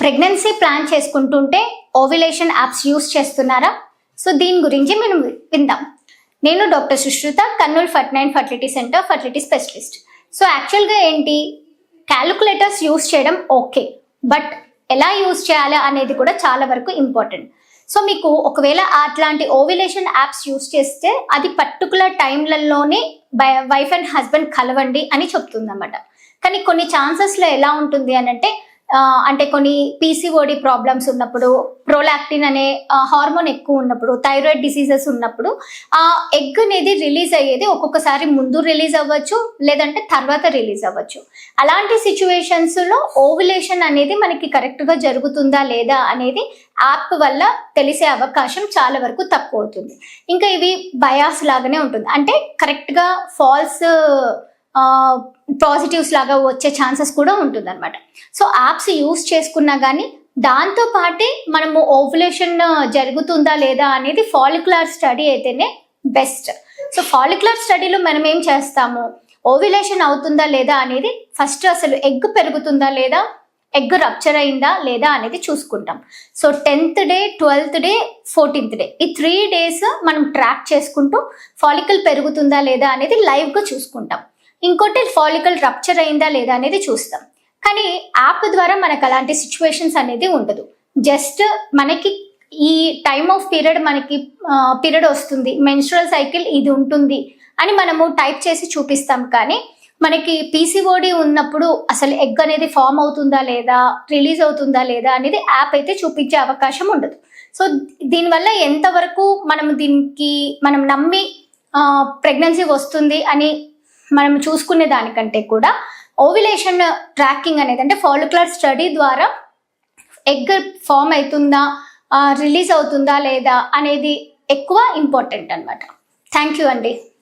Pregnancy plan చేసుకుంటుంటే ovulation apps use చేస్తున్నారా? So దీని గురించి మనం విందాం. నేను doctor Sushruta, Kurnool fertility centre fertility specialist. So యాక్చువల్గా ఏంటి, క్యాలిక్యులేటర్స్ యూస్ చేయడం ఓకే, బట్ ఎలా యూస్ చేయాలా అనేది కూడా చాలా వరకు ఇంపార్టెంట్. సో మీకు ఒకవేళ అట్లాంటి ఓవ్యులేషన్ యాప్స్ యూస్ చేస్తే అది పర్టికులర్ టైంలలోనే వైఫ్ అండ్ హస్బెండ్ కలవండి అని చెప్తుంది అన్నమాట. కానీ కొన్ని ఛాన్సెస్లో ఎలా ఉంటుంది అని అంటే కొన్ని పీసీఓడి ప్రాబ్లమ్స్ ఉన్నప్పుడు, ప్రోలాక్టిన్ అనే హార్మోన్ ఎక్కువ ఉన్నప్పుడు, థైరాయిడ్ డిసీజెస్ ఉన్నప్పుడు ఆ ఎగ్ అనేది రిలీజ్ అయ్యేది ఒక్కొక్కసారి ముందు రిలీజ్ అవ్వచ్చు, లేదంటే తర్వాత రిలీజ్ అవ్వచ్చు. అలాంటి సిచ్యువేషన్స్లో ఓవ్యులేషన్ అనేది మనకి కరెక్ట్గా జరుగుతుందా లేదా అనేది యాప్ వల్ల తెలిసే అవకాశం చాలా వరకు తక్కువ అవుతుంది. ఇంకా ఇవి బయాస్ లాగానే ఉంటుంది, అంటే కరెక్ట్గా ఫాల్స్ పాజిటివ్స్ లాగా వచ్చే ఛాన్సెస్ కూడా ఉంటుంది అనమాట. సో యాప్స్ యూస్ చేసుకున్నా కానీ దాంతో పాటే మనము ఓవ్యులేషన్ జరుగుతుందా లేదా అనేది ఫాలిక్యులర్ స్టడీ అయితేనే బెస్ట్. సో ఫాలిక్యులర్ స్టడీలో మనం ఏం చేస్తాము, ఓవ్యులేషన్ అవుతుందా లేదా అనేది ఫస్ట్ అసలు ఎగ్ పెరుగుతుందా లేదా, ఎగ్ రప్చర్ అయిందా లేదా అనేది చూసుకుంటాం. So 10th day, 12th day, 14th day ఈ 3 days మనం ట్రాక్ చేసుకుంటూ ఫాలికల్ పెరుగుతుందా లేదా అనేది లైవ్గా చూసుకుంటాం. ఇంకోటి ఫాలికల్ రప్చర్ అయిందా లేదా అనేది చూస్తాం. కానీ యాప్ ద్వారా మనకు అలాంటి సిచ్యువేషన్స్ అనేది ఉండదు. జస్ట్ మనకి ఈ టైమ్ ఆఫ్ పీరియడ్, మనకి పీరియడ్ వస్తుంది, మెన్స్ట్రువల్ సైకిల్ ఇది ఉంటుంది అని మనము టైప్ చేసి చూపిస్తాం. కానీ మనకి పీసీఓడి ఉన్నప్పుడు అసలు ఎగ్ అనేది ఫామ్ అవుతుందా లేదా, రిలీజ్ అవుతుందా లేదా అనేది యాప్ అయితే చూపించే అవకాశం ఉండదు. సో దీనివల్ల ఎంతవరకు మనం నమ్మి ప్రెగ్నెన్సీ వస్తుంది అని మనం చూసుకునే దానికంటే కూడా ఓవ్యులేషన్ ట్రాకింగ్ అనేది, అంటే ఫాలిక్యులర్ స్టడీ ద్వారా ఎగ్ ఫామ్ అవుతుందా, రిలీజ్ అవుతుందా లేదా అనేది ఎక్కువ ఇంపార్టెంట్ అనమాట. థ్యాంక్ యూ అండి.